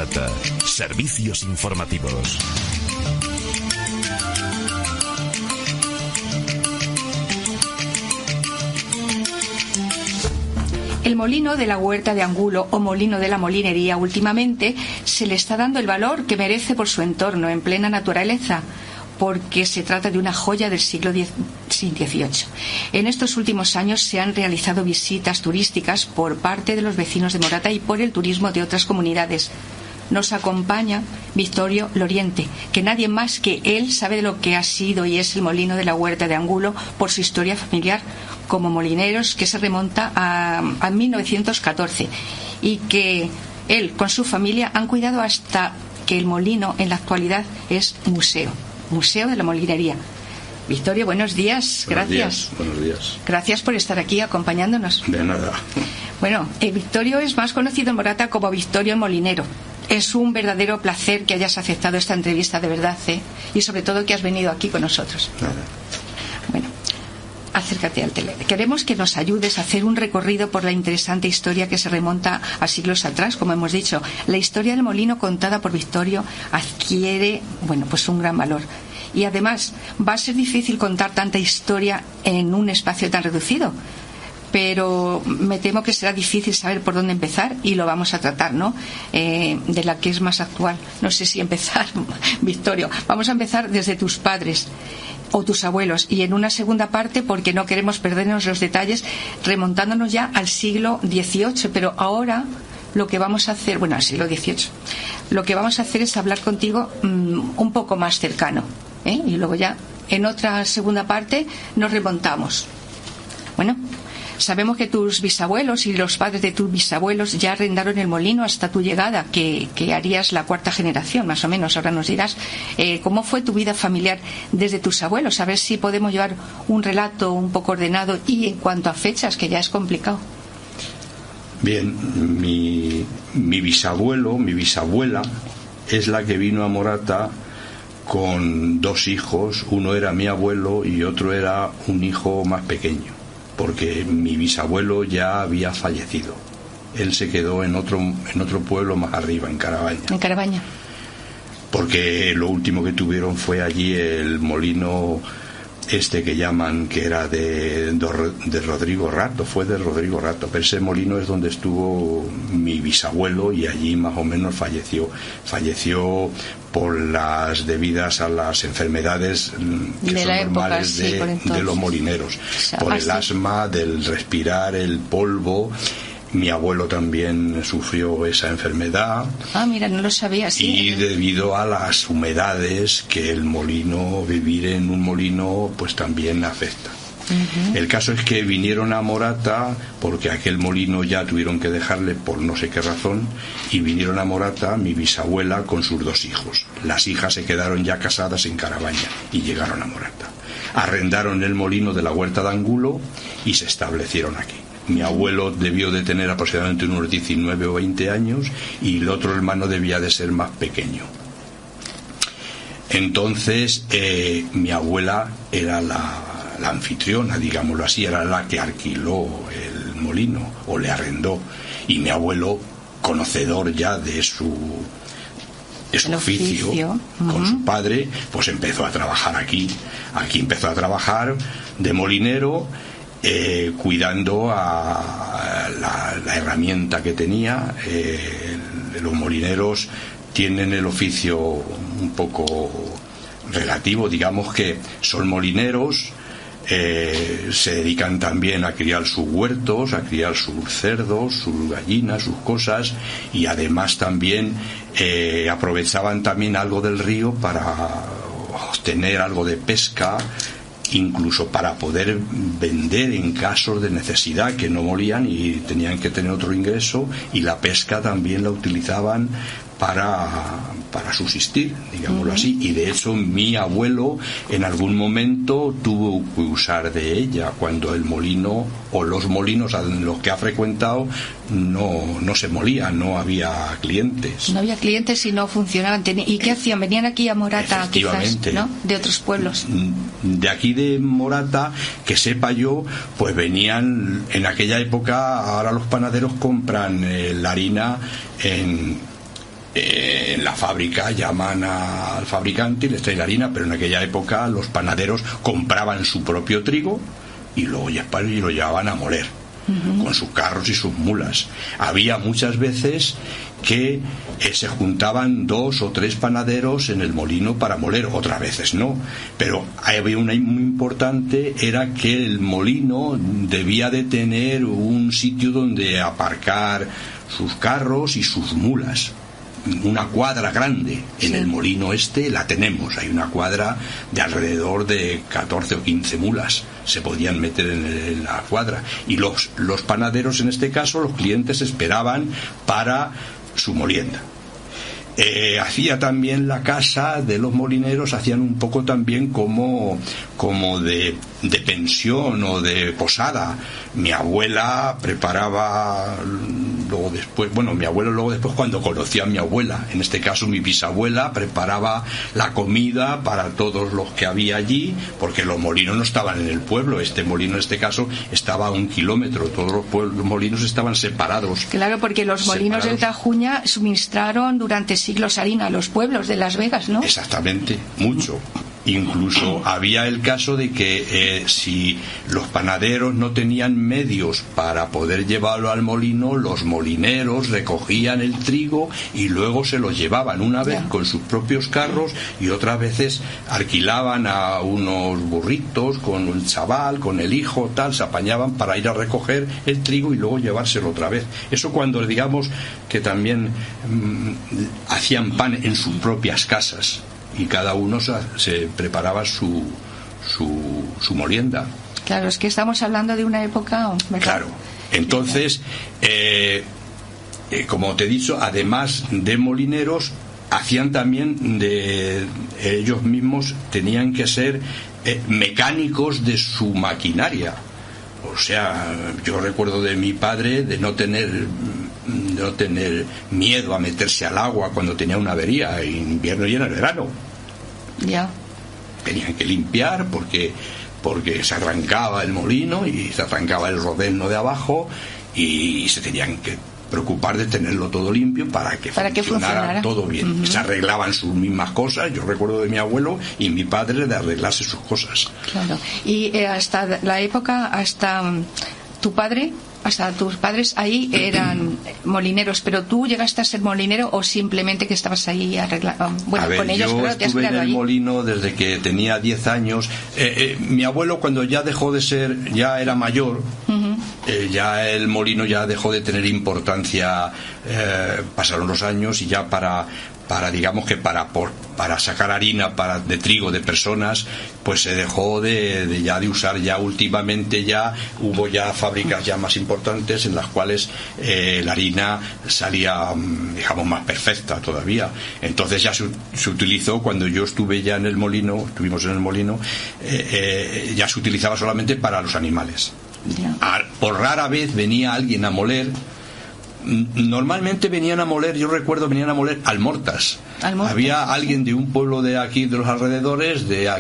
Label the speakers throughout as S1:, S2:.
S1: Morata. Servicios informativos.
S2: El molino de la Huerta de Angulo o molino de la Molinería últimamente se le está dando el valor que merece por su entorno en plena naturaleza, porque se trata de una joya del siglo XVIII. En estos últimos años se han realizado visitas turísticas por parte de los vecinos de Morata y por el turismo de otras comunidades. Nos acompaña Victorio Loriente, que nadie más que él sabe de lo que ha sido y es el molino de la Huerta de Angulo por su historia familiar como molineros, que se remonta a 1914 y que él con su familia han cuidado hasta que el molino en la actualidad es museo de la molinería. Victorio, buenos días. Gracias.
S3: Buenos días.
S2: Gracias por estar aquí acompañándonos.
S3: De nada.
S2: Bueno, Victorio es más conocido en Morata como Victorio el Molinero. Es un verdadero placer que hayas aceptado esta entrevista, de verdad, y sobre todo que has venido aquí con nosotros.
S3: Nada.
S2: Bueno, acércate al tele. Queremos que nos ayudes a hacer un recorrido por la interesante historia que se remonta a siglos atrás, como hemos dicho. La historia del molino contada por Victorio adquiere, pues un gran valor. Y además va a ser difícil contar tanta historia en un espacio tan reducido. Pero me temo que será difícil saber por dónde empezar y lo vamos a tratar, ¿no? De la que es más actual. No sé si empezar, Victorio. Vamos a empezar desde tus padres o tus abuelos y en una segunda parte, porque no queremos perdernos los detalles, remontándonos ya al siglo XVIII. Pero ahora lo que vamos a hacer, al siglo XVIII, lo que vamos a hacer es hablar contigo un poco más cercano, y luego ya en otra segunda parte nos remontamos. Bueno, sabemos que tus bisabuelos y los padres de tus bisabuelos ya arrendaron el molino hasta tu llegada, que harías la cuarta generación, más o menos. Ahora nos dirás cómo fue tu vida familiar desde tus abuelos, a ver si podemos llevar un relato un poco ordenado y en cuanto a fechas, que ya es complicado.
S3: Bien, mi bisabuela es la que vino a Morata con dos hijos. Uno era mi abuelo y otro era un hijo más pequeño, porque mi bisabuelo ya había fallecido. Él se quedó en otro pueblo más arriba, en Carabaña.
S2: En Carabaña.
S3: Porque lo último que tuvieron fue allí el molino que llaman, que era de Rodrigo Rato, fue de Rodrigo Rato, pero ese molino es donde estuvo mi bisabuelo y allí más o menos falleció por las debidas a las enfermedades que son normales de los molineros, por el asma, del respirar el polvo. Mi abuelo también sufrió esa enfermedad.
S2: Ah, mira, no lo sabía. Sí.
S3: Y debido a las humedades que vivir en un molino, pues también afecta. Uh-huh. El caso es que vinieron a Morata porque aquel molino ya tuvieron que dejarle por no sé qué razón, y vinieron a Morata mi bisabuela con sus dos hijos. Las hijas se quedaron ya casadas en Carabaña y llegaron a Morata. Arrendaron el molino de la Huerta de Angulo y se establecieron aquí. Mi abuelo debió de tener aproximadamente unos 19 o 20 años y el otro hermano debía de ser más pequeño. Entonces mi abuela era la anfitriona, digámoslo así, era la que alquiló el molino o le arrendó, y mi abuelo, conocedor ya de su oficio, uh-huh, con su padre, pues empezó a trabajar aquí empezó a trabajar de molinero, cuidando a la herramienta que tenía. Los molineros tienen el oficio un poco relativo, digamos que son molineros, se dedican también a criar sus huertos, a criar sus cerdos, sus gallinas, sus cosas, y además también aprovechaban también algo del río para obtener algo de pesca, incluso para poder vender en casos de necesidad, que no molían y tenían que tener otro ingreso, y la pesca también la utilizaban para subsistir, digámoslo, uh-huh, así. Y de hecho mi abuelo en algún momento tuvo que usar de ella cuando el molino o los molinos en los que ha frecuentado no se molían, no había clientes.
S2: No había clientes y no funcionaban. ¿Y qué hacían? Venían aquí a Morata, quizás, ¿no? De otros pueblos.
S3: De aquí de Morata, que sepa yo, pues venían en aquella época. Ahora los panaderos compran la harina en en la fábrica llaman al fabricante y les trae la harina, pero en aquella época los panaderos compraban su propio trigo y luego lo llevaban a moler con sus carros y sus mulas. Había muchas veces que se juntaban 2 o 3 panaderos en el molino para moler, otras veces no, pero había una muy importante, era que el molino debía de tener un sitio donde aparcar sus carros y sus mulas, una cuadra grande. En el molino la tenemos, hay una cuadra de alrededor de 14 o 15 mulas se podían meter en la cuadra, y los panaderos, en este caso los clientes, esperaban para su molienda. Hacía también la casa de los molineros, hacían un poco también como de pensión o de posada. Mi abuela preparaba luego después, mi abuelo luego después, cuando conocía a mi abuela, en este caso mi bisabuela, preparaba la comida para todos los que había allí, porque los molinos no estaban en el pueblo, este molino en este caso estaba a 1 kilómetro, todos los molinos estaban separados.
S2: Claro, porque los molinos del Tajuña suministraron durante siglos harina a los pueblos de Las Vegas, ¿no?
S3: Exactamente, mucho. Incluso había el caso de que si los panaderos no tenían medios para poder llevarlo al molino, los molineros recogían el trigo y luego se lo llevaban, una vez con sus propios carros, y otras veces alquilaban a unos burritos con un chaval, con el hijo, tal, se apañaban para ir a recoger el trigo y luego llevárselo otra vez. Eso cuando, digamos, que también hacían pan en sus propias casas, y cada uno se preparaba su molienda.
S2: Claro, es que estamos hablando de una época, ¿verdad?
S3: Claro, entonces, como te he dicho, además de molineros, hacían también ellos mismos tenían que ser mecánicos de su maquinaria. O sea, yo recuerdo de mi padre de no tener miedo a meterse al agua cuando tenía una avería, en invierno y en el verano.
S2: Ya.
S3: Tenían que limpiar porque se arrancaba el molino y se arrancaba el rodeno de abajo, y se tenían que preocupar de tenerlo todo limpio para que funcionara todo bien. Se arreglaban sus mismas cosas. Yo recuerdo de mi abuelo y mi padre de arreglarse sus cosas.
S2: Claro. Y hasta la época, hasta tu padre, hasta tus padres ahí eran molineros, pero tú llegaste a ser molinero o simplemente que estabas ahí arreglando. Bueno,
S3: a ver,
S2: con ellos,
S3: yo
S2: pero te has
S3: estuve en el
S2: allí.
S3: molino desde que tenía 10 años. Mi abuelo, cuando ya dejó de ser, ya era mayor, ya el molino ya dejó de tener importancia, pasaron los años, y ya para digamos que para sacar harina de trigo de personas, pues se dejó de usar. Ya últimamente ya hubo ya fábricas ya más importantes en las cuales la harina salía, digamos, más perfecta todavía. Entonces ya se utilizó, cuando yo estuve ya en el molino, estuvimos en el molino, ya se utilizaba solamente para los animales. Por rara vez venía alguien a moler. Normalmente venían a moler, yo recuerdo, venían a moler almortas. Había alguien de un pueblo de aquí, de los alrededores, de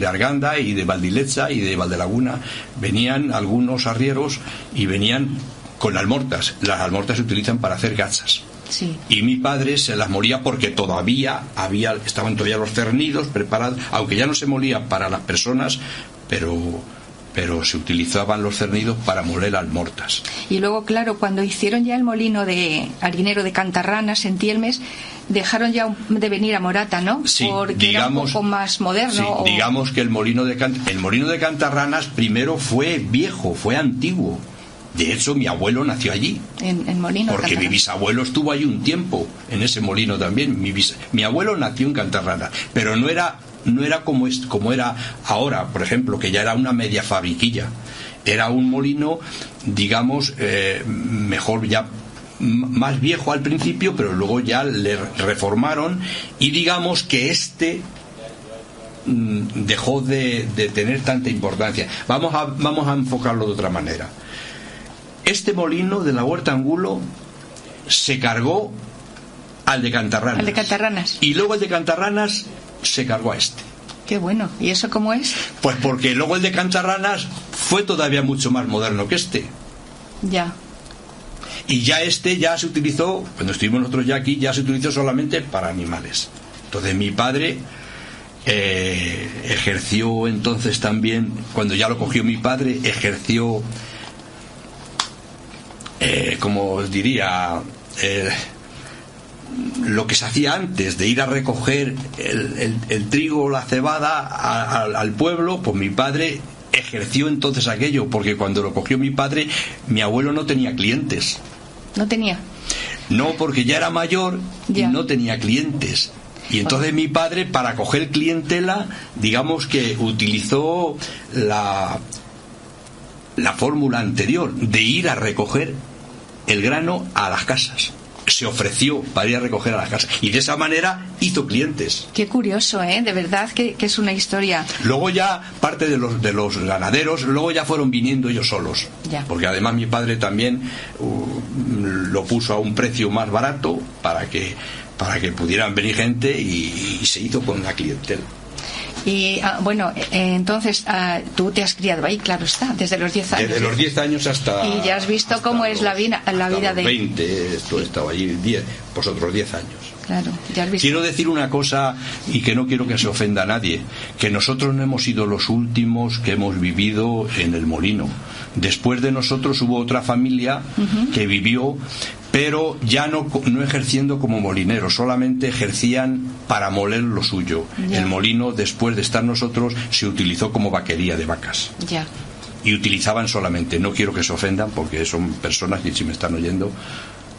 S3: Arganda y de Valdilecha y de Valdelaguna. Venían algunos arrieros y venían con almortas. Las almortas se utilizan para hacer gachas.
S2: Sí.
S3: Y mi padre se las molía porque todavía estaban todavía los cernidos preparados, aunque ya no se molía para las personas, pero se utilizaban los cernidos para moler almortas.
S2: Y luego, claro, cuando hicieron ya el molino de harinero de Cantarranas en Tielmes, dejaron ya de venir a Morata, ¿no?
S3: Sí,
S2: porque
S3: digamos,
S2: era un poco más moderno.
S3: Sí, digamos que el molino de Cantarranas primero fue viejo, fue antiguo. De hecho, mi abuelo nació allí.
S2: En molino.
S3: Porque mi bisabuelo estuvo allí un tiempo, en ese molino también. Mi abuelo nació en Cantarranas, pero no era como era ahora, por ejemplo, que ya era una media fabriquilla. Era un molino, digamos, mejor, ya más viejo al principio, pero luego ya le reformaron, y digamos que dejó de tener tanta importancia. Vamos a enfocarlo de otra manera. Este molino de la Huerta Angulo se cargó al de Cantarranas.
S2: Al de Cantarranas.
S3: Y luego el de Cantarranas se cargó a este.
S2: Qué bueno. ¿Y eso cómo es?
S3: Pues porque luego el de Cantarranas fue todavía mucho más moderno que este.
S2: Ya.
S3: Y ya ya se utilizó, cuando estuvimos nosotros ya aquí, ya se utilizó solamente para animales. Entonces mi padre ejerció entonces también, cuando ya lo cogió mi padre, ejerció, como os diría, lo que se hacía antes de ir a recoger el trigo o la cebada al pueblo. Pues mi padre ejerció entonces aquello, porque cuando lo cogió mi padre, mi abuelo no tenía clientes.
S2: ¿No tenía?
S3: No, porque ya era mayor y no tenía clientes. Y entonces mi padre, para coger clientela, digamos que utilizó la fórmula anterior de ir a recoger el grano a las casas. Se ofreció para ir a recoger a las casas y de esa manera hizo clientes.
S2: Qué curioso, de verdad que es una historia.
S3: Luego ya parte de los ganaderos luego ya fueron viniendo ellos solos, porque además mi padre también lo puso a un precio más barato para que pudieran venir gente y se hizo con la clientela.
S2: Y bueno, entonces tú te has criado ahí, claro está, desde los 10 años.
S3: Desde los 10 años hasta...
S2: Y ya has visto cómo es la vida de...
S3: 20, esto estaba allí, vosotros 10 años.
S2: Claro, ya has visto.
S3: Quiero decir una cosa, y que no quiero que se ofenda a nadie, que nosotros no hemos sido los últimos que hemos vivido en el molino. Después de nosotros hubo otra familia que vivió, pero ya no ejerciendo como molineros, solamente ejercían para moler lo suyo. El molino, después de estar nosotros, se utilizó como vaquería de vacas. Y utilizaban solamente, no quiero que se ofendan, porque son personas que, si me están oyendo,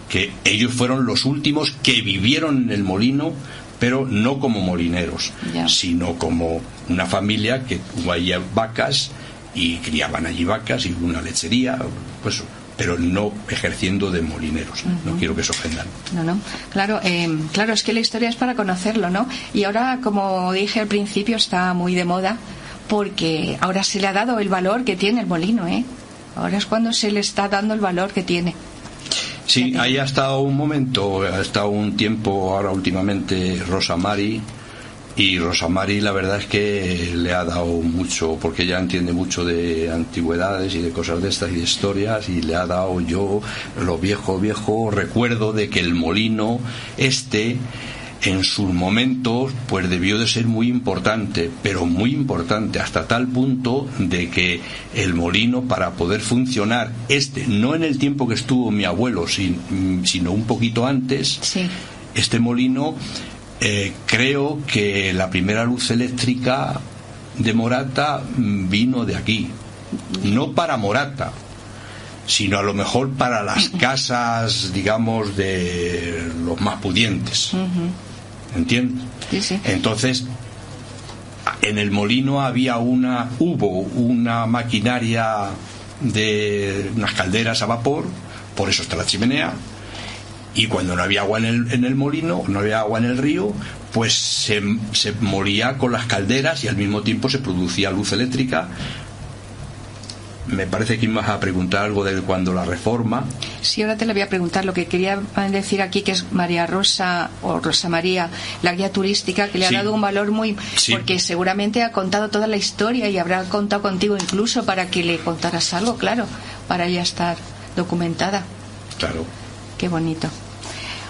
S3: que ellos fueron los últimos que vivieron en el molino, pero no como molineros, sino como una familia que tuvo allí vacas y criaban allí vacas y una lechería, pues, pero no ejerciendo de molineros. No quiero que se ofendan.
S2: No, claro, es que la historia es para conocerlo, ¿no? Y ahora, como dije al principio, está muy de moda, porque ahora se le ha dado el valor que tiene el molino, ahora es cuando se le está dando el valor que tiene.
S3: Sí, ahí ha estado un tiempo ahora últimamente Rosa Mari, y Rosa Mari la verdad es que le ha dado mucho, porque ella entiende mucho de antigüedades y de cosas de estas y de historias, y le ha dado, yo lo viejo recuerdo de que el molino en sus momentos pues debió de ser muy importante, pero muy importante, hasta tal punto de que el molino, para poder funcionar, no en el tiempo que estuvo mi abuelo, sino un poquito antes, este molino, creo que la primera luz eléctrica de Morata vino de aquí, no para Morata, sino a lo mejor para las casas, digamos, de los más pudientes. ¿Entiendes?
S2: Sí.
S3: Entonces, en el molino hubo una maquinaria de unas calderas a vapor, por eso está la chimenea, y cuando no había agua en el molino, no había agua en el río, pues se molía con las calderas y al mismo tiempo se producía luz eléctrica. Me parece que ibas a preguntar algo de cuando la reforma.
S2: Sí, ahora te lo voy a preguntar. Lo que quería decir aquí, que es María Rosa o Rosa María, la guía turística, que le ha dado un valor muy... Porque seguramente ha contado toda la historia y habrá contado contigo incluso para que le contaras algo, claro, para ya estar documentada.
S3: Claro.
S2: Qué bonito.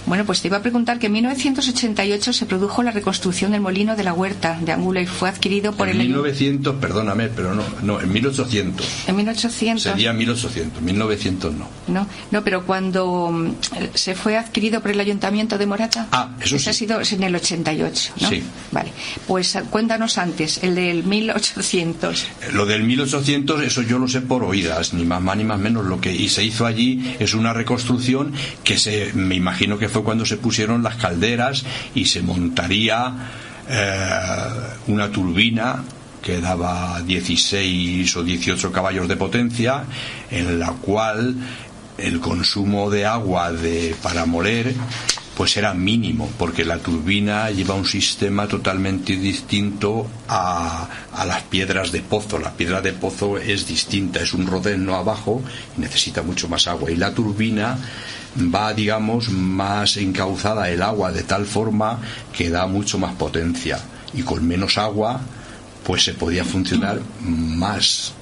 S2: Bueno, pues te iba a preguntar que en 1988 se produjo la reconstrucción del molino de la Huerta de Angula y fue adquirido por
S3: en 1900, perdóname, pero no, en 1800.
S2: En 1800.
S3: Sería 1800, 1900 no.
S2: No, pero cuando se fue adquirido por el Ayuntamiento de Morata.
S3: Eso sí.
S2: Ha sido en el 88, ¿no?
S3: Sí.
S2: Vale, pues cuéntanos antes, el del 1800.
S3: Lo del 1800, eso yo lo sé por oídas, ni más ni más menos. Lo que se hizo allí es una reconstrucción que me imagino que fue cuando se pusieron las calderas y se montaría una turbina que daba 16 o 18 caballos de potencia, en la cual el consumo de agua para moler pues era mínimo, porque la turbina lleva un sistema totalmente distinto a las piedras de pozo. La piedra de pozo es distinta, es un rodeno abajo y necesita mucho más agua, y la turbina va, digamos, más encauzada el agua de tal forma que da mucho más potencia, y con menos agua pues se podía funcionar más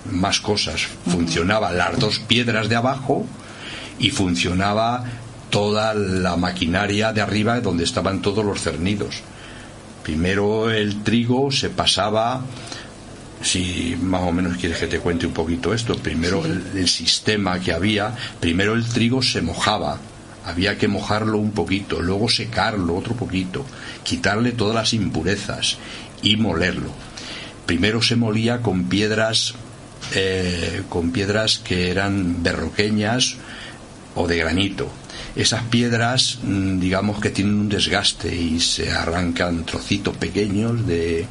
S3: cosas. Funcionaban las dos piedras de abajo y funcionaba toda la maquinaria de arriba donde estaban todos los cernidos. Primero el trigo se pasaba, si más o menos quieres que te cuente un poquito esto, primero
S2: sí.
S3: el sistema que había, primero el trigo se mojaba, había que mojarlo un poquito, luego secarlo otro poquito, quitarle todas las impurezas y molerlo. Primero se molía con piedras que eran berroqueñas o de granito. Esas piedras, digamos que tienen un desgaste y se arrancan trocitos pequeños de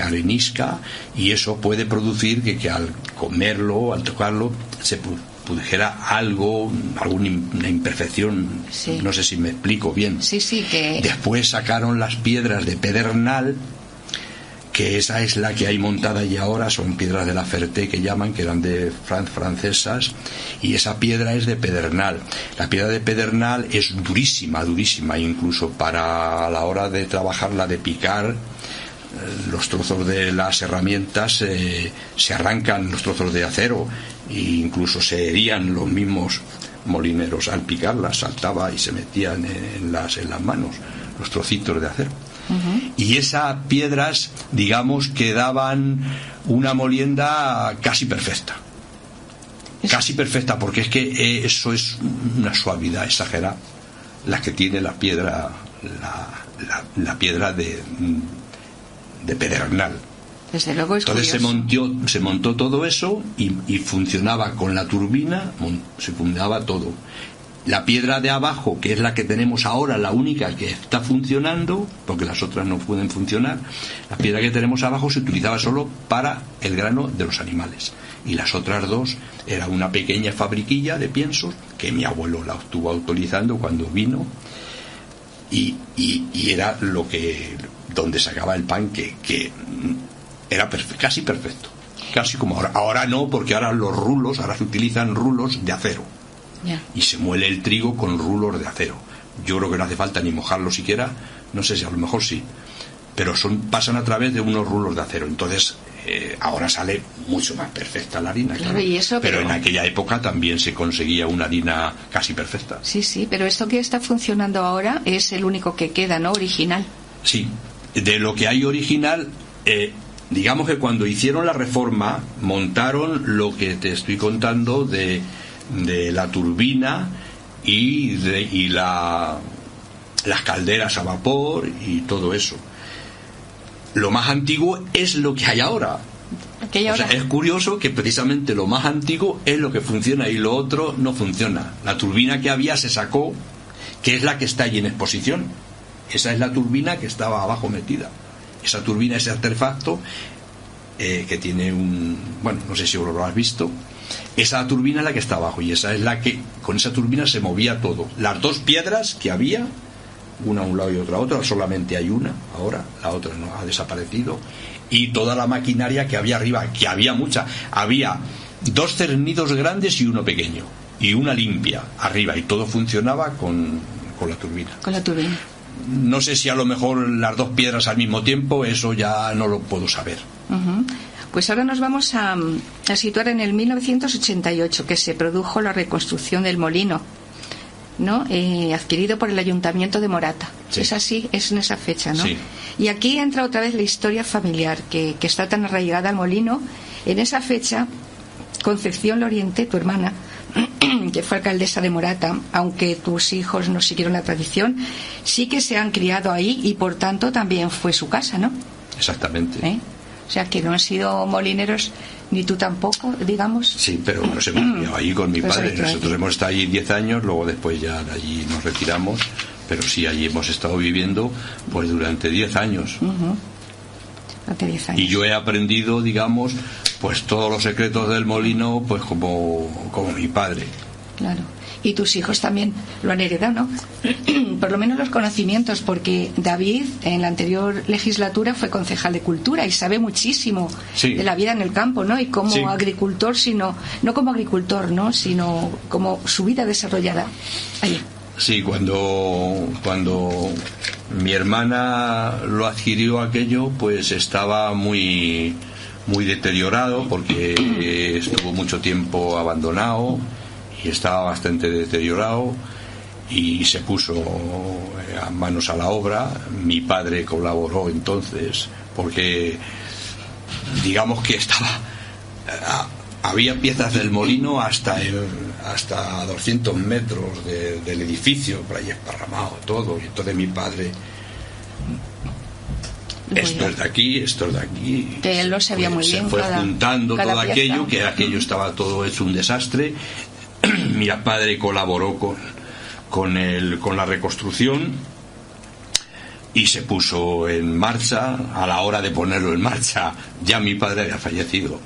S3: arenisca, y eso puede producir que al comerlo, al tocarlo, se produjera alguna imperfección.
S2: Sí.
S3: No sé si me explico bien.
S2: Sí, que...
S3: Después sacaron las piedras de pedernal, que esa es la que hay montada y ahora son piedras de la Ferté, que llaman, que eran de francesas, y esa piedra es de pedernal. La piedra de pedernal es durísima, incluso para la hora de trabajarla, de picar, los trozos de las herramientas se arrancan, los trozos de acero, e incluso se herían los mismos molineros al picarlas, saltaba y se metían en las manos los trocitos de acero. Y esas piedras, digamos, que daban una molienda casi perfecta, porque es que eso es una suavidad exagerada la que tiene la piedra, la piedra de pedernal.
S2: Desde luego es
S3: entonces
S2: curioso.
S3: se montó todo eso y funcionaba con la turbina, se funcionaba todo. La piedra de abajo, que es la que tenemos ahora, la única que está funcionando, porque las otras no pueden funcionar, la piedra que tenemos abajo se utilizaba solo para el grano de los animales, y las otras dos era una pequeña fabriquilla de piensos que mi abuelo la estuvo utilizando cuando vino, y era donde sacaba el pan, que era casi perfecto, casi como ahora. Ahora no, porque ahora se utilizan rulos de acero.
S2: Yeah.
S3: Y se muele el trigo con rulos de acero. Yo creo que no hace falta ni mojarlo siquiera, no sé si a lo mejor sí, pero pasan a través de unos rulos de acero. Entonces ahora sale mucho más perfecta la harina,
S2: claro. Y eso,
S3: pero en aquella época también se conseguía una harina casi perfecta.
S2: Sí, pero esto que está funcionando ahora es el único que queda, ¿no? Original.
S3: Sí, de lo que hay original, digamos que cuando hicieron la reforma montaron lo que te estoy contando de la turbina y las calderas a vapor y todo eso. Lo más antiguo es lo que hay ahora. O sea, es curioso que precisamente lo más antiguo es lo que funciona y lo otro no funciona. La turbina que había se sacó, que es la que está allí en exposición. Esa es la turbina que estaba abajo metida. Esa turbina, ese artefacto que tiene no sé si lo has visto. Esa turbina es la que está abajo, y esa es la que, con esa turbina se movía todo. Las dos piedras que había, una a un lado y otra a otro, solamente hay una ahora, la otra no ha desaparecido, y toda la maquinaria que había arriba, que había mucha, había 2 cernidos grandes y uno pequeño, y una limpia arriba, y todo funcionaba con la turbina.
S2: Con la turbina.
S3: No sé si a lo mejor las 2 piedras al mismo tiempo, eso ya no lo puedo saber.
S2: Pues ahora nos vamos a situar en el 1988, que se produjo la reconstrucción del molino, ¿no? Adquirido por el Ayuntamiento de Morata.
S3: Sí.
S2: Es así, es en esa fecha, ¿no?
S3: Sí.
S2: Y aquí entra otra vez la historia familiar, que está tan arraigada al molino. En esa fecha, Concepción Loriente, tu hermana, que fue alcaldesa de Morata, aunque tus hijos no siguieron la tradición, sí que se han criado ahí, y por tanto también fue su casa, ¿no?
S3: Exactamente.
S2: O sea, que no han sido molineros, ni tú tampoco, digamos.
S3: Sí, pero nos hemos criado allí con mi padre. Nosotros hemos estado allí 10 años, luego después ya de allí nos retiramos, pero sí, allí hemos estado viviendo pues durante 10 años.
S2: Durante 10 años.
S3: Y yo he aprendido, digamos, pues todos los secretos del molino, pues como mi padre.
S2: Claro. Y tus hijos también lo han heredado, ¿no? Por lo menos los conocimientos, porque David en la anterior legislatura fue concejal de Cultura y sabe muchísimo de la vida en el campo, ¿no? Y como agricultor, no como agricultor, ¿no? Sino como su vida desarrollada allí.
S3: Sí, cuando mi hermana lo adquirió aquello, pues estaba muy deteriorado, porque estuvo mucho tiempo abandonado y estaba bastante deteriorado, y se puso manos a la obra. Mi padre colaboró entonces, porque digamos que había piezas del molino hasta 200 metros del edificio, por ahí esparramado todo, y entonces mi padre, esto es de aquí,
S2: que él lo sabía muy bien,
S3: se fue juntando todo
S2: pieza.
S3: aquello, que aquello estaba todo hecho un desastre. Mi padre colaboró con la reconstrucción, y se puso en marcha. A la hora de ponerlo en marcha, ya mi padre había fallecido.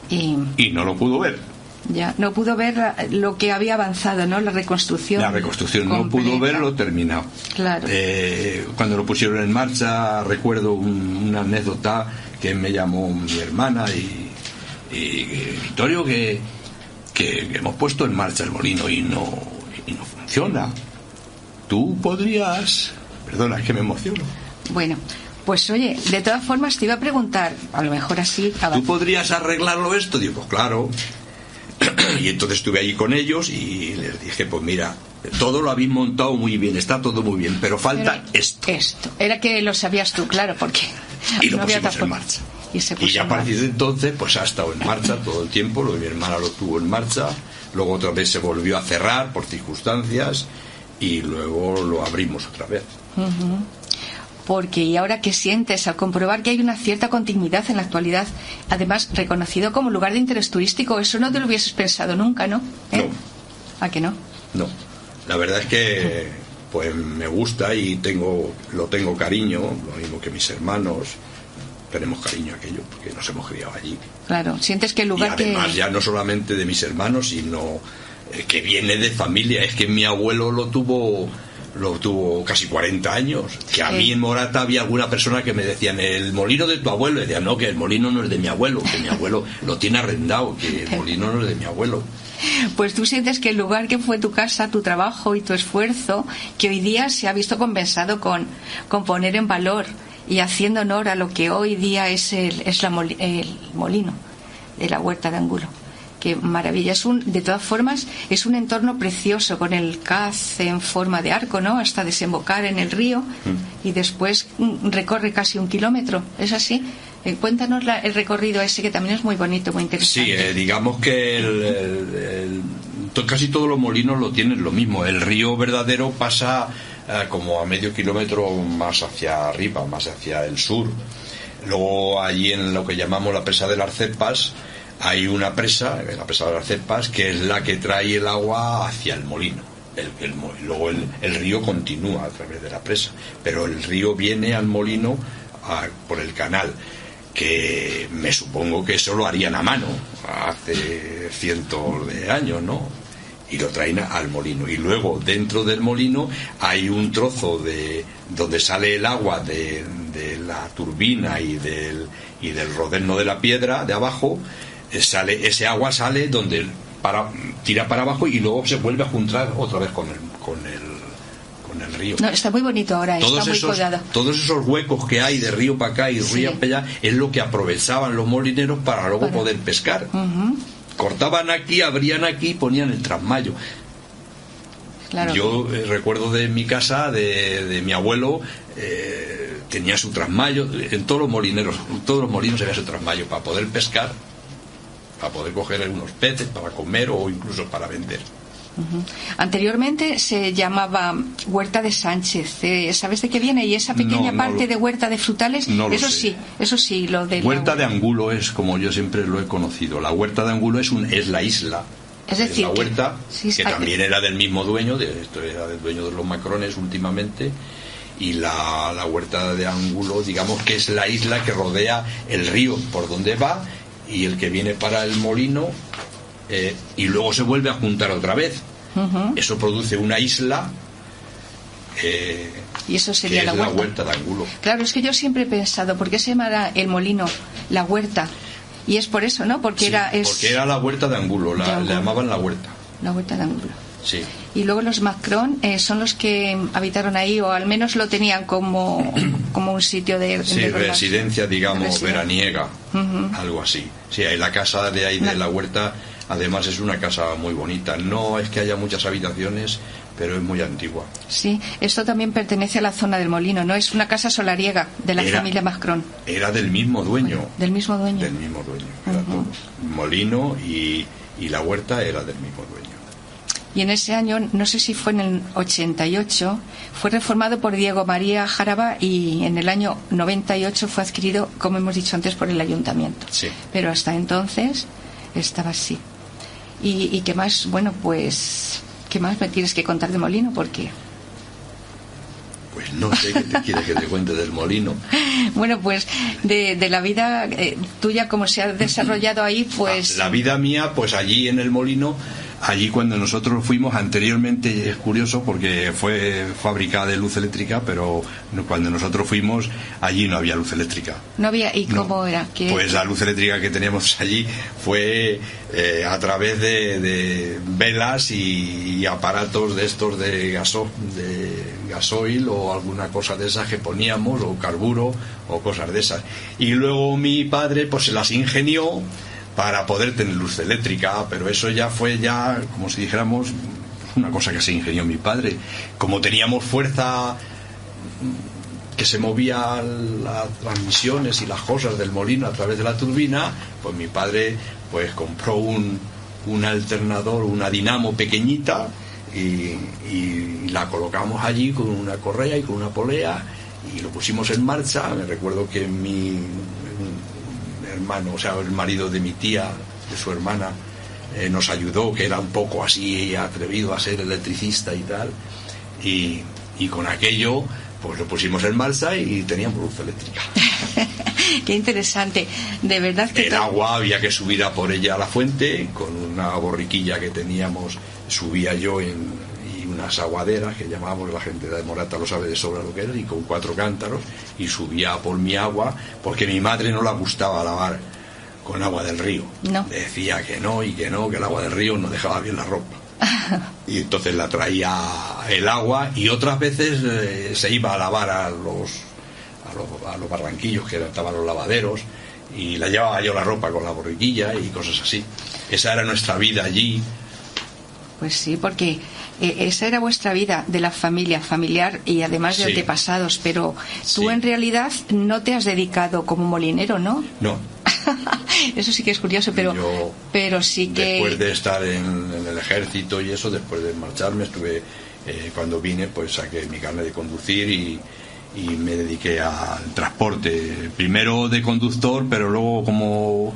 S3: Y no lo pudo ver.
S2: Ya, no pudo ver lo que había avanzado, ¿no? La reconstrucción.
S3: La reconstrucción completa. No pudo verlo terminado.
S2: Claro.
S3: Cuando lo pusieron en marcha, recuerdo una anécdota que me llamó mi hermana y Vittorio, que hemos puesto en marcha el molino y no funciona. Tú podrías... Perdona, es que me emociono.
S2: Bueno, pues oye, de todas formas te iba a preguntar, a lo mejor así...
S3: ¿Tú podrías arreglarlo esto? Digo, pues claro. Y entonces estuve allí con ellos y les dije, pues mira, todo lo habéis montado muy bien, está todo muy bien, pero falta esto.
S2: Era que lo sabías tú, claro, porque...
S3: Y lo pusimos en marcha. Y ya a partir de entonces pues ha estado en marcha todo el tiempo. Lo de mi hermana lo tuvo en marcha, luego otra vez se volvió a cerrar por circunstancias y luego lo abrimos otra vez.
S2: Porque, ¿y ahora qué sientes al comprobar que hay una cierta continuidad en la actualidad, además reconocido como lugar de interés turístico? Eso no te lo hubieses pensado nunca, ¿no?
S3: No.
S2: ¿A que no?
S3: No, la verdad es que pues me gusta y lo tengo cariño, lo mismo que mis hermanos. Tenemos cariño a aquello porque nos hemos criado allí.
S2: Claro, sientes que el lugar,
S3: y además ya no solamente de mis hermanos, sino que viene de familia. Es que mi abuelo lo tuvo casi 40 años. Que a mí en Morata había alguna persona que me decían, el molino de tu abuelo. Y decía, no, que el molino no es de mi abuelo, que mi abuelo lo tiene arrendado, que el molino no es de mi abuelo.
S2: Pues tú sientes que el lugar que fue tu casa, tu trabajo y tu esfuerzo, que hoy día se ha visto compensado con poner en valor y haciendo honor a lo que hoy día es el molino de la Huerta de Angulo. Qué maravilla. De todas formas, es un entorno precioso, con el caz en forma de arco, ¿no? Hasta desembocar en el río y después recorre casi 1 kilómetro. ¿Es así? Cuéntanos el recorrido ese, que también es muy bonito, muy interesante.
S3: Sí, digamos que casi todos los molinos lo tienen lo mismo. El río verdadero pasa como a medio kilómetro más hacia arriba, más hacia el sur. Luego allí en lo que llamamos la presa de las Cepas hay una presa, la presa de las Cepas, que es la que trae el agua hacia el molino. Luego el río continúa a través de la presa, pero el río viene al molino por el canal, que me supongo que eso lo harían a mano hace cientos de años, ¿no? Y lo traen al molino. Y luego dentro del molino hay un trozo donde sale el agua de la turbina y del rodeno de la piedra de abajo. Ese agua sale donde tira para abajo y luego se vuelve a juntar otra vez con el río.
S2: No, está muy bonito ahora, está muy cuidado.
S3: Todos esos huecos que hay de río para acá y río para allá es lo que aprovechaban los molineros para luego poder pescar. Cortaban aquí, abrían aquí, ponían el trasmayo. Claro. Yo recuerdo de mi casa, de mi abuelo, tenía su trasmayo. En todos los molinos había su trasmayo para poder pescar, para poder coger unos peces para comer o incluso para vender.
S2: Anteriormente se llamaba Huerta de Sánchez. ¿Sabes de qué viene? Y esa pequeña parte de huerta de frutales, eso sí, lo de
S3: Huerta de Angulo es como yo siempre lo he conocido. La Huerta de Angulo es la isla.
S2: Es decir,
S3: la huerta, que también era del mismo dueño, esto era del dueño de los Macrones últimamente, y la Huerta de Angulo, digamos que es la isla que rodea el río por donde va, y el que viene para el molino, y luego se vuelve a juntar otra vez. Eso produce una isla,
S2: y eso sería
S3: la Huerta de Angulo.
S2: Claro, es que yo siempre he pensado, ¿por qué se llamará el molino la huerta? Y es por eso, ¿no? Porque era
S3: la Huerta de Angulo, le llamaban la Huerta.
S2: La Huerta de Angulo.
S3: Sí.
S2: Y luego los Macron son los que habitaron ahí, o al menos lo tenían como un sitio de
S3: residencia, digamos, veraniega,
S2: Uh-huh.
S3: algo así. Sí, hay la casa de ahí de la huerta, además es una casa muy bonita. No es que haya muchas habitaciones, pero es muy antigua.
S2: Sí, esto también pertenece a la zona del molino, ¿no? Es una casa solariega de la familia Macron.
S3: Era del mismo dueño.
S2: Bueno, del mismo dueño.
S3: Del mismo dueño. Era todo. Molino y la huerta era del mismo dueño.
S2: Y en ese año, no sé si fue en el 88, fue reformado por Diego María Jaraba y en el año 98 fue adquirido, como hemos dicho antes, por el ayuntamiento.
S3: Sí.
S2: Pero hasta entonces estaba así. ¿Y qué más? Bueno, pues, ¿qué más me tienes que contar de Molino? Porque...
S3: Pues no sé qué te quieres que te cuente del molino.
S2: Bueno, pues de la vida tuya, como se ha desarrollado ahí, pues...
S3: La vida mía, pues allí en el molino, allí cuando nosotros fuimos anteriormente, es curioso porque fue fábrica de luz eléctrica, pero cuando nosotros fuimos, allí no había luz eléctrica.
S2: No había, ¿y cómo era?
S3: Pues la luz eléctrica que teníamos allí fue a través de velas y aparatos de estos de gasoil o alguna cosa de esas que poníamos, o carburo o cosas de esas. Y luego mi padre pues se las ingenió para poder tener luz eléctrica, pero eso ya fue como si dijéramos una cosa que se ingenió mi padre. Como teníamos fuerza que se movía las transmisiones y las cosas del molino a través de la turbina, pues mi padre pues compró un alternador, una dinamo pequeñita y la colocamos allí con una correa y con una polea y lo pusimos en marcha. Me recuerdo que mi hermano, o sea, el marido de mi tía, de su hermana, nos ayudó, que era un poco así atrevido a ser electricista y tal, y con aquello pues lo pusimos en marcha y teníamos luz eléctrica.
S2: Qué interesante, de verdad que...
S3: El agua había que subir a por ella a la fuente, con una borriquilla que teníamos, subía yo y unas aguaderas que llamábamos, la gente de Morata lo sabe de sobra lo que era, y con 4 cántaros, y subía por mi agua, porque a mi madre no le gustaba lavar con agua del río.
S2: No.
S3: Decía que no, que el agua del río no dejaba bien la ropa. Y entonces la traía el agua, y otras veces se iba a lavar a los barranquillos que estaban los lavaderos, y la llevaba yo la ropa con la borriquilla y cosas así. Esa era nuestra vida allí.
S2: Pues sí, porque esa era vuestra vida de la familiar y además de antepasados, pero tú en realidad no te has dedicado como molinero, ¿no?
S3: No.
S2: Eso sí que es curioso, pero sí que...
S3: Después de estar en el ejército y eso, después de marcharme, estuve, cuando vine, pues saqué mi carnet de conducir y me dediqué al transporte. Primero de conductor, pero luego, como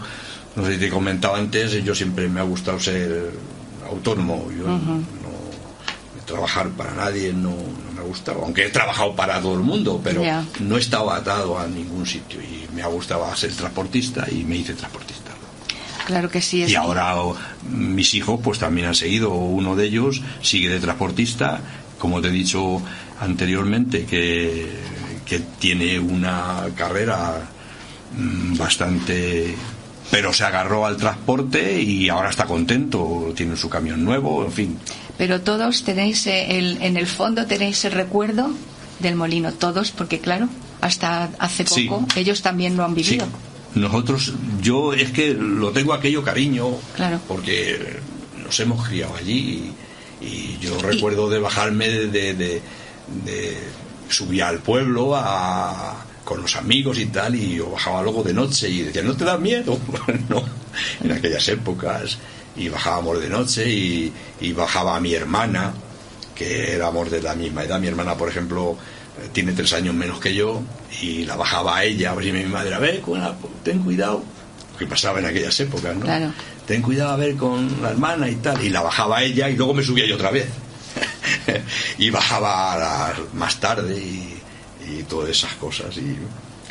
S3: no sé si te comentaba antes, yo siempre me ha gustado ser autónomo. Yo no trabajar para nadie no me ha gustado, aunque he trabajado para todo el mundo, pero no estaba atado a ningún sitio y me ha gustado ser transportista y me hice transportista.
S2: Claro que sí.
S3: Y ahora mis hijos pues también han seguido, uno de ellos sigue de transportista, como te he dicho anteriormente, que tiene una carrera bastante, pero se agarró al transporte y ahora está contento, tiene su camión nuevo, en fin.
S2: Pero todos tenéis, en el fondo tenéis el recuerdo del molino, todos, porque claro, hasta hace poco ellos también lo han vivido.
S3: Sí. Nosotros, yo es que lo tengo aquello cariño,
S2: claro,
S3: porque nos hemos criado allí y yo recuerdo de bajarme de subir al pueblo con los amigos y tal, y yo bajaba luego de noche y decía, ¿no te da miedo? No, en aquellas épocas, y bajábamos de noche y bajaba a mi hermana, que éramos de la misma edad. Mi hermana, por ejemplo, tiene 3 años menos que yo, y la bajaba a ella, a ver si mi madre, a ver, ten cuidado, que pasaba en aquellas épocas, ¿no?
S2: Claro.
S3: Ten cuidado a ver con la hermana y tal, y la bajaba a ella y luego me subía yo otra vez y bajaba más tarde y todas esas cosas, y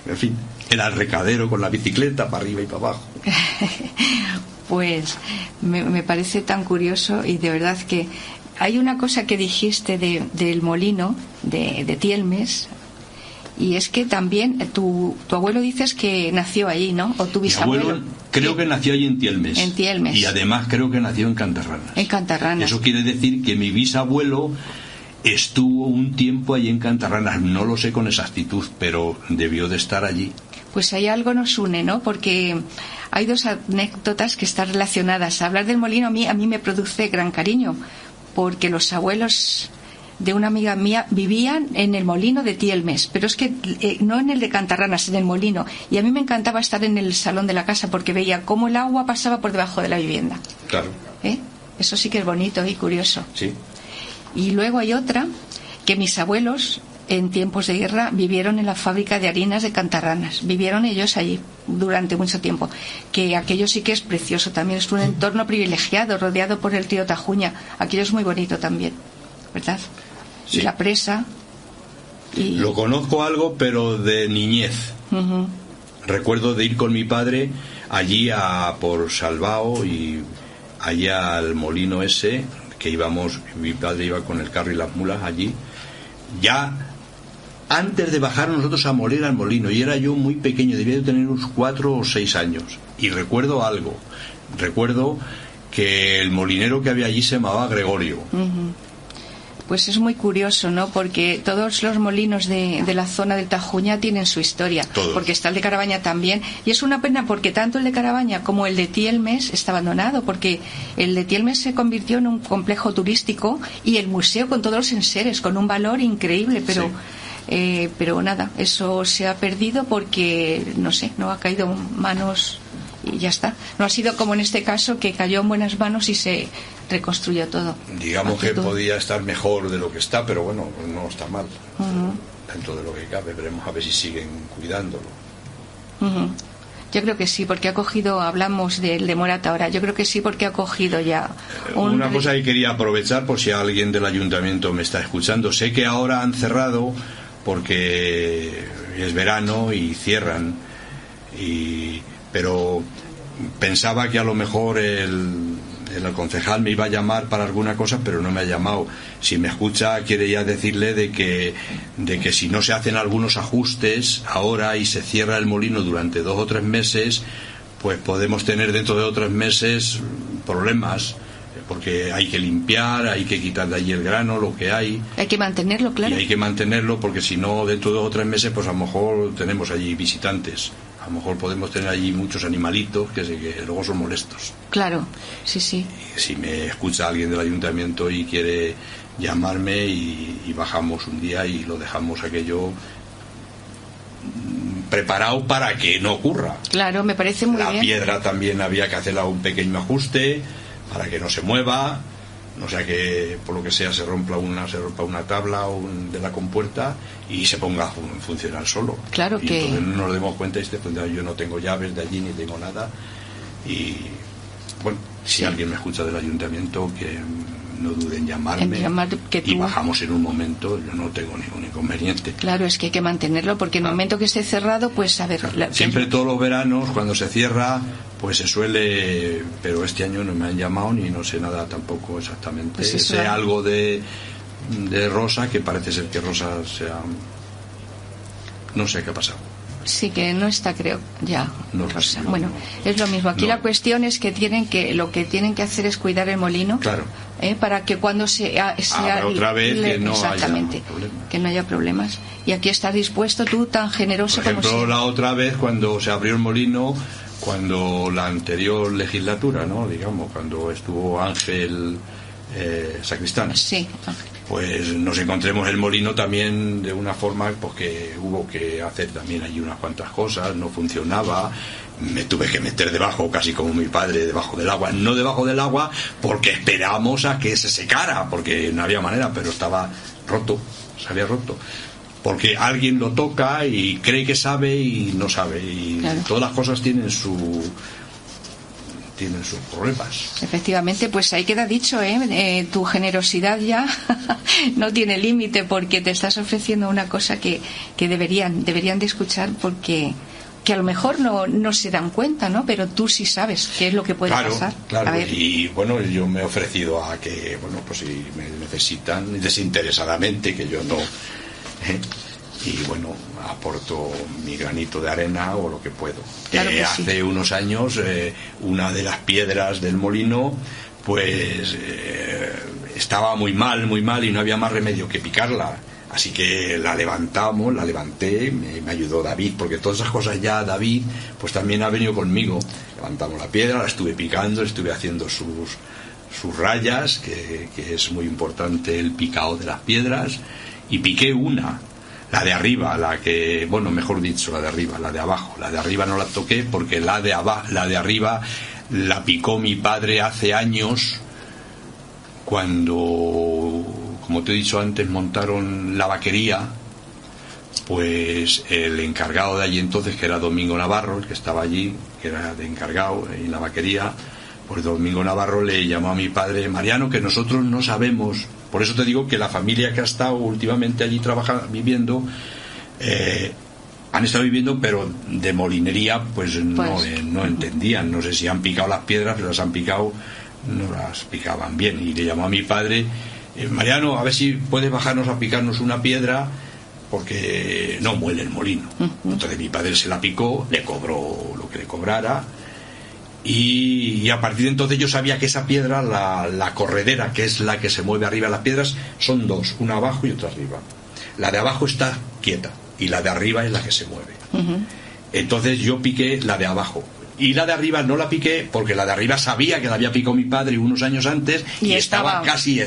S3: en fin, era el recadero con la bicicleta para arriba y para abajo.
S2: Pues me parece tan curioso, y de verdad que hay una cosa que dijiste del molino de Tielmes, Y es que también tu abuelo dices que nació allí, ¿no? O tu bisabuelo.
S3: Mi abuelo creo que nació allí en Tielmes.
S2: En Tielmes.
S3: Y además creo que nació en Cantarranas.
S2: En Cantarranas.
S3: Eso quiere decir que mi bisabuelo estuvo un tiempo allí en Cantarranas. No lo sé con exactitud, pero debió de estar allí.
S2: Pues ahí algo nos une, ¿no? Porque hay dos anécdotas que están relacionadas. Hablar del molino a mí me produce gran cariño, porque los abuelos de una amiga mía vivían en el molino de Tielmes, pero es que no en el de Cantarranas, en el molino. Y a mí me encantaba estar en el salón de la casa porque veía cómo el agua pasaba por debajo de la vivienda.
S3: Claro.
S2: Eso sí que es bonito y curioso.
S3: Sí.
S2: Y luego hay otra, que mis abuelos en tiempos de guerra vivieron en la fábrica de harinas de Cantarranas. Vivieron ellos allí durante mucho tiempo, que aquello sí que es precioso también. Es un entorno privilegiado, rodeado por el río Tajuña. Aquello es muy bonito también, ¿verdad?
S3: Sí.
S2: Y la presa. Y...
S3: Lo conozco algo, pero de niñez.
S2: Uh-huh.
S3: Recuerdo de ir con mi padre allí por Salvao y allá al molino ese, que íbamos, mi padre iba con el carro y las mulas allí, ya antes de bajar nosotros a moler al molino, y era yo muy pequeño, debía de tener unos 4 o 6 años, y recuerdo algo, recuerdo que el molinero que había allí se llamaba Gregorio.
S2: Uh-huh. Pues es muy curioso, ¿no? Porque todos los molinos de la zona del Tajuña tienen su historia.
S3: Todos.
S2: Porque está el de Carabaña también. Y es una pena porque tanto el de Carabaña como el de Tielmes está abandonado, porque el de Tielmes se convirtió en un complejo turístico y el museo con todos los enseres, con un valor increíble, pero... Sí. Pero nada, eso se ha perdido porque, no sé, no ha caído en manos y ya está. No ha sido como en este caso, que cayó en buenas manos y se reconstruyó todo.
S3: Digamos que podía estar mejor de lo que está, pero bueno, no está mal. Uh-huh. Dentro de lo que cabe, veremos a ver si siguen cuidándolo.
S2: Uh-huh. Yo creo que sí, porque ha cogido, hablamos del de Morata ahora, yo creo que sí, porque ha cogido ya
S3: una cosa que quería aprovechar, por si alguien del ayuntamiento me está escuchando. Sé que ahora han cerrado porque es verano y cierran, pero pensaba que a lo mejor el concejal me iba a llamar para alguna cosa, pero no me ha llamado. Si me escucha, quiere ya decirle de que si no se hacen algunos ajustes ahora y se cierra el molino durante 2 o 3 meses, pues podemos tener dentro de 2 o 3 meses problemas, porque hay que limpiar, hay que quitar de allí el grano, lo que hay.
S2: Hay que mantenerlo, claro.
S3: Y hay que mantenerlo, porque si no, dentro de 2 o 3 meses, pues a lo mejor tenemos allí visitantes. A lo mejor podemos tener allí muchos animalitos que luego son molestos.
S2: Claro, sí, sí.
S3: Y si me escucha alguien del ayuntamiento y quiere llamarme y bajamos un día y lo dejamos aquello preparado para que no ocurra.
S2: Claro, me parece muy bien.
S3: La piedra también había que hacerle un pequeño ajuste para que no se mueva, no sea que por lo que sea se rompa una tabla de la compuerta y se ponga a funcionar solo.
S2: Claro
S3: y
S2: que
S3: entonces no nos demos cuenta y yo no tengo llaves de allí ni tengo nada. Y bueno, si alguien me escucha del ayuntamiento, que no duden en llamarme y bajamos en un momento. Yo no tengo ningún inconveniente.
S2: Claro, es que hay que mantenerlo, porque en el momento que esté cerrado, pues a ver,
S3: siempre todos los veranos cuando se cierra, pues se suele, pero este año no me han llamado ni no sé nada tampoco exactamente.
S2: Pues
S3: sé algo de Rosa, que parece ser que Rosa no sé qué ha pasado.
S2: Sí, que no está, creo, ya,
S3: no,
S2: Rosa.
S3: No,
S2: bueno, es lo mismo. Aquí la cuestión es que lo que tienen que hacer es cuidar el molino.
S3: Claro.
S2: Para que cuando sea
S3: otra vez que no
S2: exactamente,
S3: haya problemas.
S2: Que no haya problemas. Y aquí estás dispuesto tú, tan generoso
S3: como
S2: como
S3: ejemplo, la otra vez cuando se abrió el molino, cuando la anterior legislatura, ¿no? Digamos, cuando estuvo Ángel Sacristán.
S2: Sí.
S3: Pues nos encontremos el molino también de una forma, pues que hubo que hacer también allí unas cuantas cosas, no funcionaba, me tuve que meter debajo, casi como mi padre, debajo del agua, no debajo del agua porque esperamos a que se secara, porque no había manera, pero estaba roto, se había roto, porque alguien lo toca y cree que sabe y no sabe, y claro, todas las cosas tienen sus problemas.
S2: Efectivamente, pues ahí queda dicho, tu generosidad ya no tiene límite, porque te estás ofreciendo una cosa que deberían de escuchar, porque que a lo mejor no se dan cuenta, ¿no? Pero tú sí sabes qué es lo que puede pasar.
S3: Claro, a ver. Y bueno, yo me he ofrecido a que, bueno, pues si me necesitan desinteresadamente, que yo no... y bueno, aporto mi granito de arena o lo que puedo.
S2: Claro que
S3: hace unos años una de las piedras del molino pues estaba muy mal y no había más remedio que picarla, así que la levanté, me ayudó David, porque todas esas cosas ya David pues también ha venido conmigo. Levantamos la piedra, la estuve picando, estuve haciendo sus rayas, que es muy importante el picado de las piedras, y piqué una, la de arriba, la de arriba, la de abajo. La de arriba no la toqué porque la de arriba la picó mi padre hace años, cuando, como te he dicho antes, montaron la vaquería. Pues el encargado de allí entonces, que era Domingo Navarro, el que estaba allí, que era de encargado en la vaquería, pues Domingo Navarro le llamó a mi padre: Mariano, que nosotros no sabemos. Por eso te digo que la familia que ha estado últimamente allí viviendo, han estado viviendo, pero de molinería pues no entendían. No sé si han picado las piedras, pero las han picado, no las picaban bien. Y le llamó a mi padre: Mariano, a ver si puedes bajarnos a picarnos una piedra, porque no muele el molino. Entonces mi padre se la picó, le cobró lo que le cobrara, y a partir de entonces yo sabía que esa piedra, la corredera, que es la que se mueve arriba, las piedras son dos, una abajo y otra arriba. La de abajo está quieta y la de arriba es la que se mueve. Entonces yo piqué la de abajo, y la de arriba no la piqué porque la de arriba sabía que la había picado mi padre unos años antes y estaba casi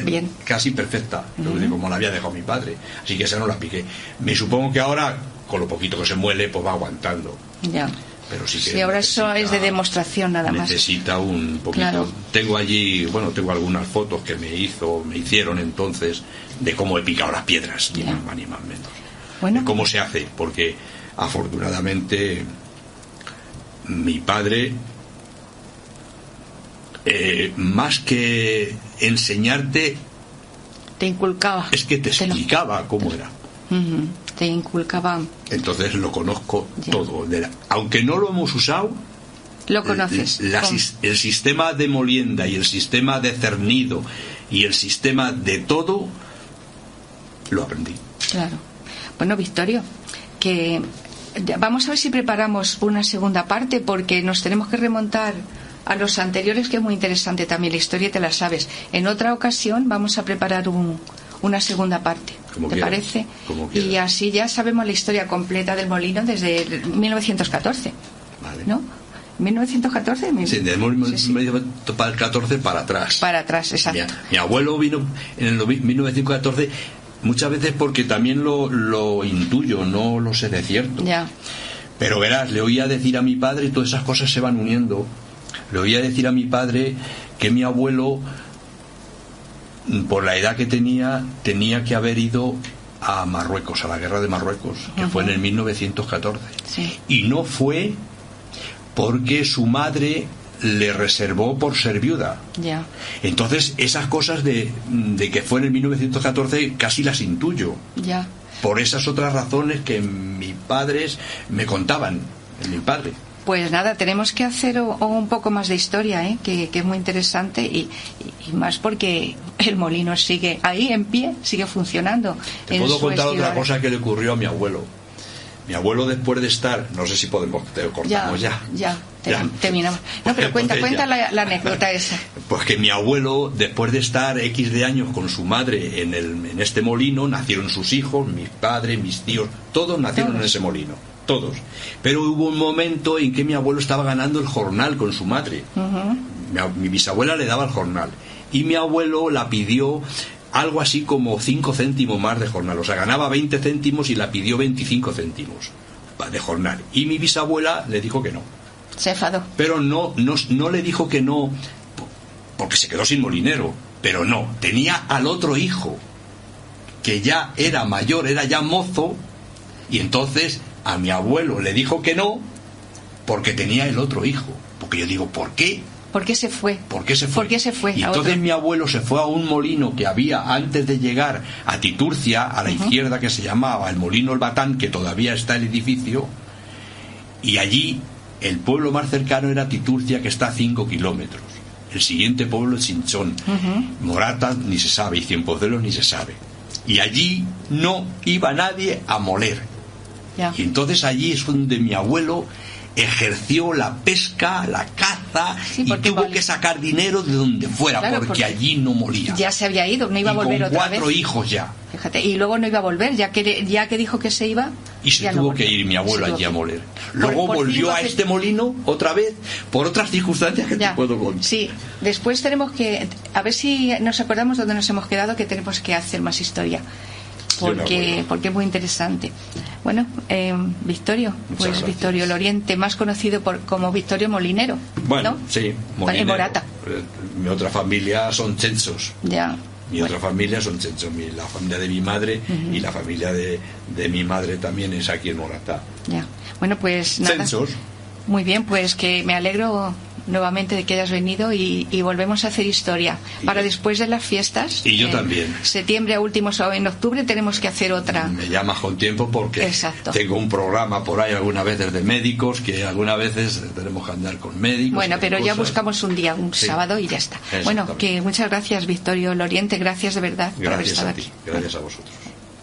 S3: perfecta, como la había dejado mi padre, así que esa no la piqué. Me supongo que ahora, con lo poquito que se muele, pues va aguantando.
S2: Ya.
S3: Pero sí que
S2: sí, ahora eso es de demostración nada más.
S3: Necesita un poquito. Claro. Tengo allí, tengo algunas fotos que me hicieron entonces de cómo he picado las piedras, ni más ni más menos.
S2: Bueno.
S3: De cómo se hace, porque afortunadamente mi padre, más que enseñarte,
S2: te inculcaba.
S3: Es que te explicaba cómo era.
S2: Te inculcaba.
S3: Entonces lo conozco todo. Aunque no lo hemos usado,
S2: lo conoces.
S3: El sistema de molienda y el sistema de cernido y el sistema de todo lo aprendí.
S2: Claro. Bueno, Victorio, que vamos a ver si preparamos una segunda parte, porque nos tenemos que remontar a los anteriores, que es muy interesante también la historia, te la sabes. En otra ocasión vamos a preparar una segunda parte. ¿Te parece? Y así ya sabemos la historia completa del molino desde 1914.
S3: Vale.
S2: ¿No? 1914.
S3: Sí, de 1914 para atrás.
S2: Para atrás, exacto.
S3: Mi abuelo vino en el 1914, muchas veces porque también lo intuyo, no lo sé de cierto.
S2: Ya.
S3: Pero verás, le oía decir a mi padre, y todas esas cosas se van uniendo. Le oía decir a mi padre que mi abuelo, por la edad que tenía que haber ido a Marruecos, a la guerra de Marruecos, que fue en el 1914.
S2: Sí.
S3: Y no fue porque su madre le reservó por ser viuda.
S2: Ya.
S3: Entonces esas cosas de que fue en el 1914 casi las intuyo.
S2: Ya.
S3: Por esas otras razones que mis padres me contaban, mi padre.
S2: Pues nada, tenemos que hacer un poco más de historia, que es muy interesante, y más porque el molino sigue ahí en pie, sigue funcionando.
S3: Te puedo contar otra cosa que le ocurrió a mi abuelo. Mi abuelo, después de estar, no sé si podemos, te cortamos ya.
S2: Terminamos. No, pero cuenta la anécdota esa.
S3: Pues que mi abuelo, después de estar X de años con su madre en este molino, nacieron sus hijos, mis padres, mis tíos, todos nacieron en ese molino. Todos. Pero hubo un momento en que mi abuelo estaba ganando el jornal con su madre. Mi bisabuela le daba el jornal y mi abuelo la pidió algo así como 5 céntimos más de jornal. O sea, ganaba 20 céntimos y la pidió 25 céntimos de jornal. Y mi bisabuela le dijo que no.
S2: Se enfadó.
S3: Pero no le dijo que no porque se quedó sin molinero. Pero no, tenía al otro hijo que ya era mayor, era ya mozo, y entonces a mi abuelo le dijo que no porque tenía el otro hijo. Porque yo digo, ¿por qué?
S2: ¿Por qué se fue?
S3: ¿Por qué se fue?
S2: ¿Por qué se fue?
S3: Y entonces mi abuelo se fue a un molino que había antes de llegar a Titurcia, a la izquierda, que se llamaba el Molino El Batán, que todavía está el edificio, y allí el pueblo más cercano era Titurcia, que está a 5 kilómetros. El siguiente pueblo es Chinchón. Morata ni se sabe, y Cienpozuelos ni se sabe. y allí no iba nadie a moler.
S2: Ya.
S3: Y entonces allí es donde mi abuelo ejerció la pesca, la caza,
S2: Sí,
S3: y
S2: porque
S3: tuvo que sacar dinero de donde fuera,
S2: Claro,
S3: porque
S2: porque
S3: allí no molía.
S2: Ya se había ido, no iba a
S3: Y
S2: volver
S3: con
S2: otra
S3: 4
S2: vez.
S3: hijos ya.
S2: Fíjate, y luego no iba a volver, ya que dijo que se iba.
S3: Y se
S2: ya no
S3: tuvo que
S2: volvió.
S3: ir mi abuelo
S2: Se tuvo
S3: allí a
S2: que ir.
S3: moler. Luego
S2: por fin
S3: volvió
S2: lo
S3: a
S2: hace-
S3: este molino otra vez por otras circunstancias que
S2: Ya.
S3: te puedo contar.
S2: Sí, después tenemos que, a ver si nos acordamos dónde nos hemos quedado, que tenemos que hacer más historia.
S3: Yo me acuerdo.
S2: Porque es muy interesante. Bueno, Victorio,
S3: Muchas
S2: pues
S3: gracias.
S2: Victorio Loriente, más conocido como Victorio Molinero.
S3: Bueno,
S2: ¿no?
S3: sí,
S2: En
S3: molinero.
S2: Morata.
S3: Mi otra familia son censos.
S2: Ya.
S3: Mi otra familia son censos. La familia de mi madre y la familia de mi madre también es aquí en Morata.
S2: Ya. Bueno, pues nada.
S3: Censos.
S2: Muy bien, pues que me alegro nuevamente de que hayas venido y volvemos a hacer historia
S3: Y
S2: para
S3: yo-
S2: después de las fiestas.
S3: Y yo
S2: en
S3: también.
S2: Septiembre a últimos o en octubre tenemos que hacer otra.
S3: Me llamas con tiempo porque
S2: Exacto.
S3: tengo un programa por ahí algunas veces de médicos, que algunas veces tenemos que andar con médicos.
S2: Bueno,
S3: con
S2: pero ya
S3: cosas.
S2: buscamos un día, un
S3: Sí.
S2: sábado y ya está.
S3: Exactamente.
S2: Bueno, que muchas gracias, Victorio Loriente, gracias de verdad por haber
S3: Gracias
S2: estado
S3: a ti,
S2: aquí.
S3: gracias a vosotros.